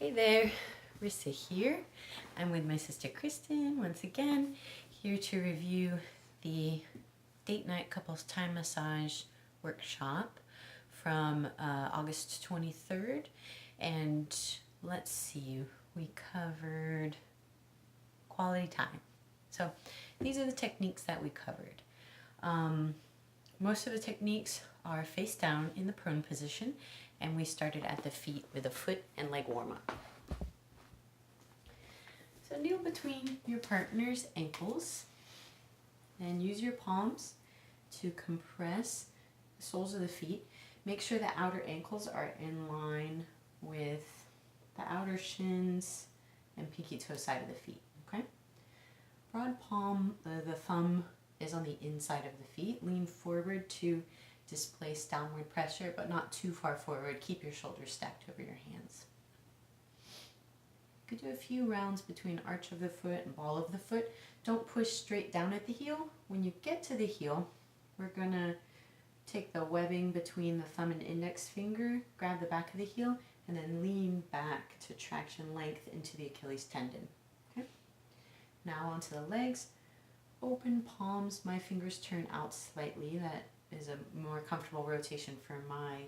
Hey there, Rissa here. I'm with my sister Kristen once again, here to review the Date Night Couples Time Massage workshop from August 23rd. And let's see, we covered quality time. So these are the techniques that we covered. Most of the techniques are face down in the prone position, and we started at the feet with a foot and leg warm-up. So kneel between your partner's ankles and use your palms to compress the soles of the feet. Make sure the outer ankles are in line with the outer shins and pinky toe side of the feet, okay? Broad palm, the thumb is on the inside of the feet. Lean forward to displace downward pressure, but not too far forward. Keep your shoulders stacked over your hands. You could do a few rounds between arch of the foot and ball of the foot. Don't push straight down at the heel. When you get to the heel, we're gonna take the webbing between the thumb and index finger, grab the back of the heel, and then lean back to traction length into the Achilles tendon. Okay? Now onto the legs. Open palms, my fingers turn out slightly. That is a more comfortable rotation for my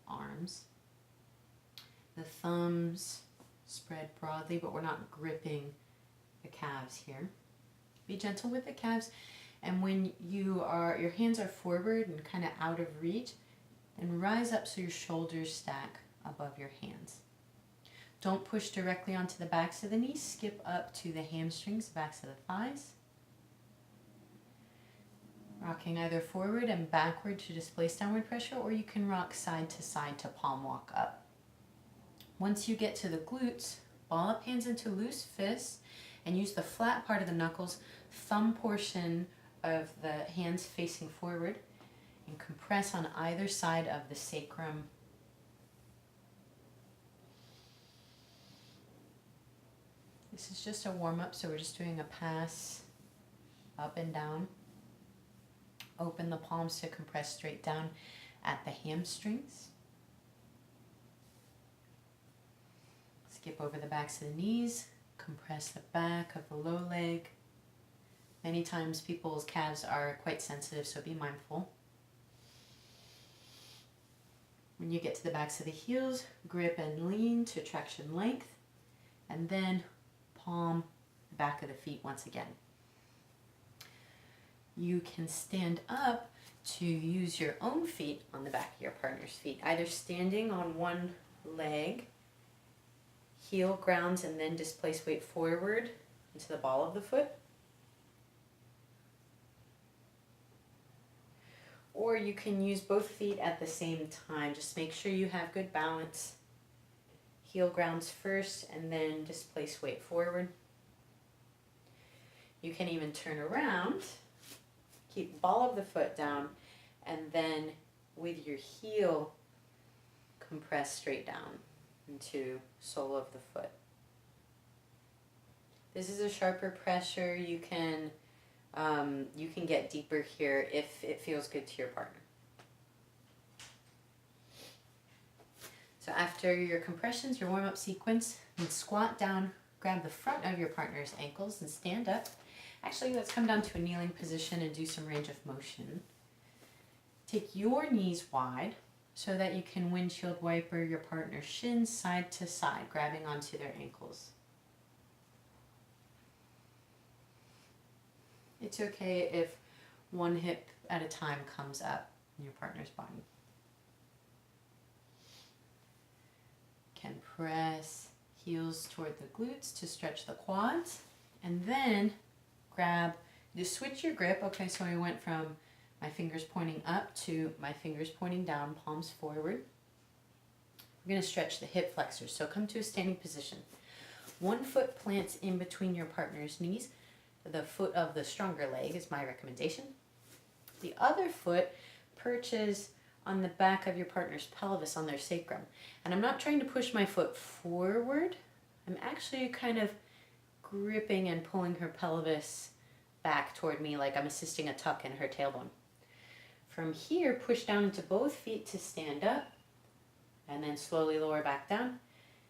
arms. The thumbs spread broadly, but we're not gripping the calves here. Be gentle with the calves, and when your hands are forward and kind of out of reach, and rise up so your shoulders stack above your hands. Don't push directly onto the backs of the knees. Skip up to the hamstrings, backs of the thighs. Rocking either forward and backward to displace downward pressure, or you can rock side to palm walk up. Once you get to the glutes, ball up hands into loose fists and use the flat part of the knuckles, thumb portion of the hands facing forward, and compress on either side of the sacrum. This is just a warm-up, so we're just doing a pass up and down. Open the palms to compress straight down at the hamstrings. Skip over the backs of the knees. Compress the back of the low leg. Many times people's calves are quite sensitive, so be mindful. When you get to the backs of the heels, grip and lean to traction length, and then palm the back of the feet once again. You can stand up to use your own feet on the back of your partner's feet, either standing on one leg, heel grounds, and then displace weight forward into the ball of the foot. Or you can use both feet at the same time. Just make sure you have good balance. Heel grounds first and then displace weight forward. You can even turn around. Keep ball of the foot down, and then with your heel, compress straight down into sole of the foot. This is a sharper pressure. You can get deeper here if it feels good to your partner. So after your compressions, your warm-up sequence, you squat down, grab the front of your partner's ankles and stand up. Actually, let's come down to a kneeling position and do some range of motion. Take your knees wide so that you can windshield wiper your partner's shins side to side, grabbing onto their ankles. It's okay if one hip at a time comes up in your partner's body. Can press heels toward the glutes to stretch the quads, and then just switch your grip. Okay, so I went from my fingers pointing up to my fingers pointing down, palms forward. We're going to stretch the hip flexors. So come to a standing position. One foot plants in between your partner's knees. The foot of the stronger leg is my recommendation. The other foot perches on the back of your partner's pelvis on their sacrum. And I'm not trying to push my foot forward. I'm actually kind of gripping and pulling her pelvis back toward me like I'm assisting a tuck in her tailbone. From here, push down into both feet to stand up, and then slowly lower back down.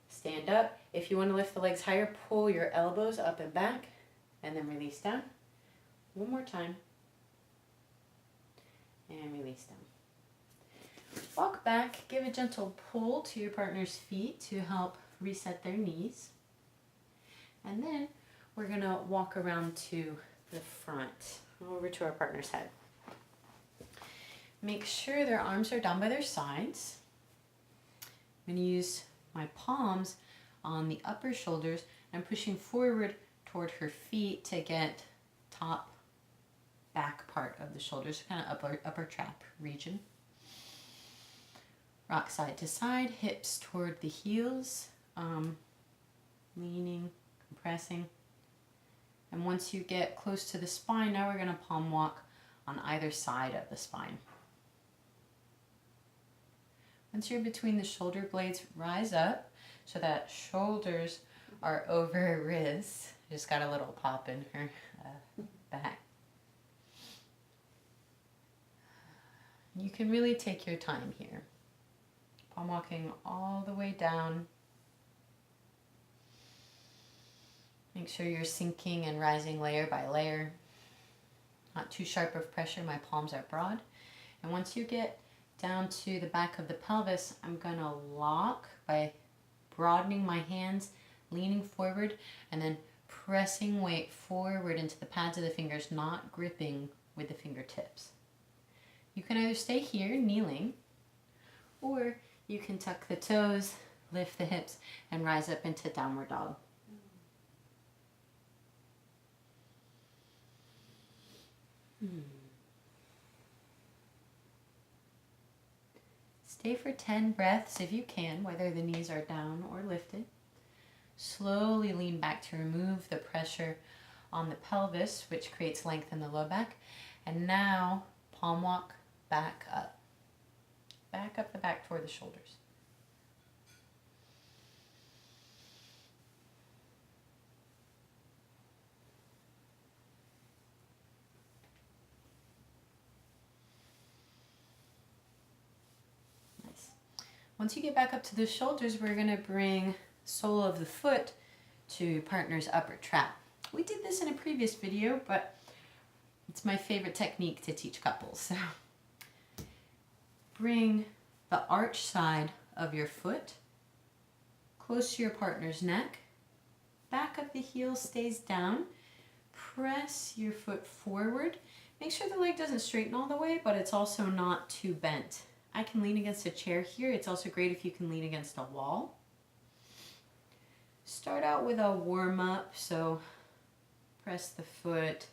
Stand up. If you want to lift the legs higher, pull your elbows up and back and then release down. One more time. And release down. Walk back, give a gentle pull to your partner's feet to help reset their knees. And then we're going to walk around to the front, over to our partner's head. Make sure their arms are down by their sides. I'm going to use my palms on the upper shoulders. I'm pushing forward toward her feet to get top back part of the shoulders, kind of upper trap region. Rock side to side, hips toward the heels, leaning, compressing. And once you get close to the spine, now we're going to palm walk on either side of the spine. Once you're between the shoulder blades, rise up so that shoulders are over Riz. Just got a little pop in her back. You can really take your time here. Palm walking all the way down. Make sure you're sinking and rising layer by layer. Not too sharp of pressure, my palms are broad. And once you get down to the back of the pelvis, I'm gonna lock by broadening my hands, leaning forward, and then pressing weight forward into the pads of the fingers, not gripping with the fingertips. You can either stay here, kneeling, or you can tuck the toes, lift the hips, and rise up into downward dog. Stay for 10 breaths if you can, whether the knees are down or lifted. Slowly lean back to remove the pressure on the pelvis, which creates length in the low back. And now palm walk back up. Back up the back toward the shoulders. Nice. Once you get back up to the shoulders, we're going to bring sole of the foot to partner's upper trap. We did this in a previous video, but it's my favorite technique to teach couples. So bring the arch side of your foot close to your partner's neck. Back of the heel stays down. Press your foot forward. Make sure the leg doesn't straighten all the way, but it's also not too bent. I can lean against a chair here. It's also great if you can lean against a wall. Start out with a warm up, so press the foot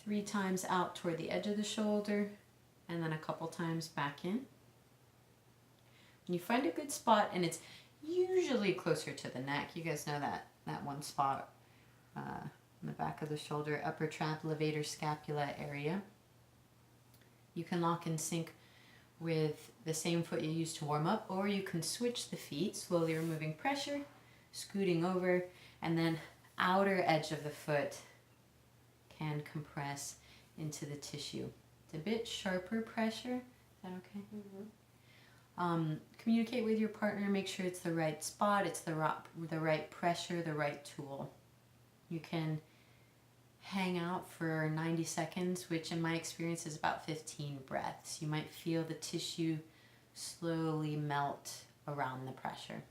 3 times out toward the edge of the shoulder, and then a couple times back in. When you find a good spot, and it's usually closer to the neck, you guys know that one spot in the back of the shoulder, upper trap, levator scapula area. You can lock and sync with the same foot you used to warm up, or you can switch the feet, slowly removing pressure, scooting over, and then outer edge of the foot can compress into the tissue. It's a bit sharper pressure. Is that okay? Mm-hmm. Communicate with your partner, make sure it's the right spot, it's the right pressure, the right tool. You can hang out for 90 seconds, which in my experience is about 15 breaths. You might feel the tissue slowly melt around the pressure.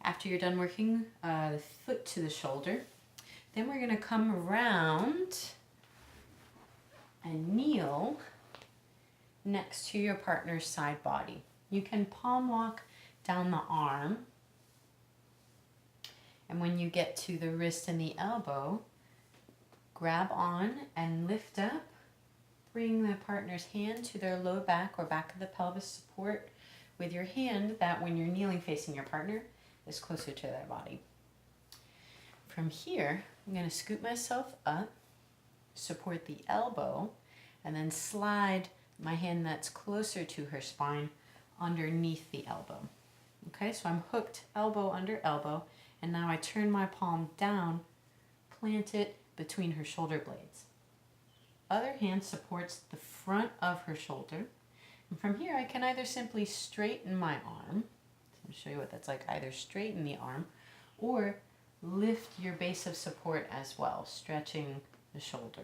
After you're done working the foot to the shoulder, then we're going to come around and kneel next to your partner's side body. You can palm walk down the arm, and when you get to the wrist and the elbow, grab on and lift up. Bring the partner's hand to their low back or back of the pelvis. Support with your hand that when you're kneeling facing your partner is closer to their body. From here, I'm going to scoop myself up, support the elbow, and then slide my hand that's closer to her spine underneath the elbow. Okay, so I'm hooked elbow under elbow, and now I turn my palm down, plant it between her shoulder blades. Other hand supports the front of her shoulder. And from here, I can either simply straighten my arm, I'll show you what that's like. Either straighten the arm or lift your base of support as well, stretching the shoulder.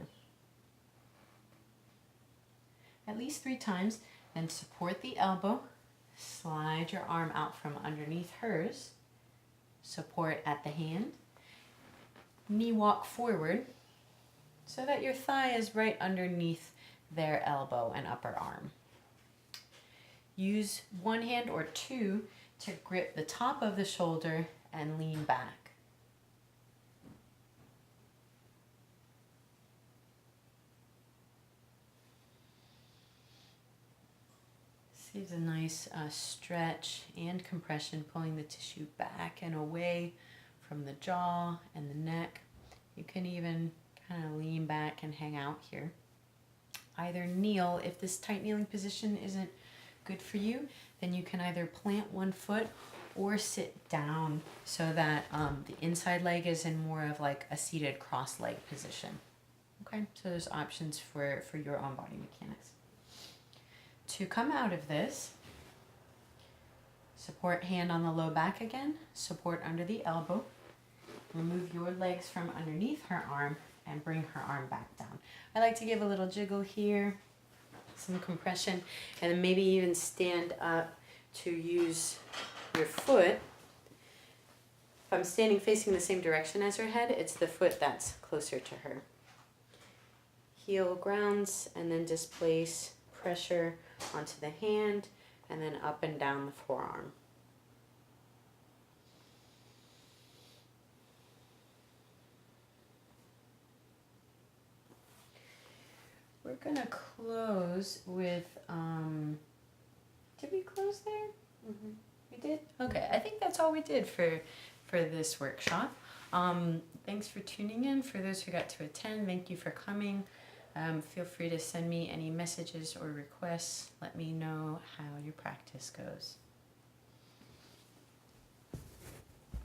At least 3 times, then support the elbow, slide your arm out from underneath hers, support at the hand, knee walk forward so that your thigh is right underneath their elbow and upper arm. Use one hand or two to grip the top of the shoulder and lean back. This is a nice stretch and compression, pulling the tissue back and away from the jaw and the neck. You can even kind of lean back and hang out here. Either kneel, if this tight kneeling position isn't good for you, then you can either plant one foot or sit down so that the inside leg is in more of like a seated cross leg position. Okay, so there's options for your own body mechanics. To come out of this, support hand on the low back again, support under the elbow, remove your legs from underneath her arm and bring her arm back down. I like to give a little jiggle here, some compression, and then maybe even stand up to use your foot. If I'm standing facing the same direction as her head, it's the foot that's closer to her. Heel grounds and then displace pressure onto the hand and then up and down the forearm. We're gonna close with, did we close there? Mm-hmm. We did? Okay, I think that's all we did for this workshop. Thanks for tuning in. For those who got to attend, thank you for coming. Feel free to send me any messages or requests. Let me know how your practice goes.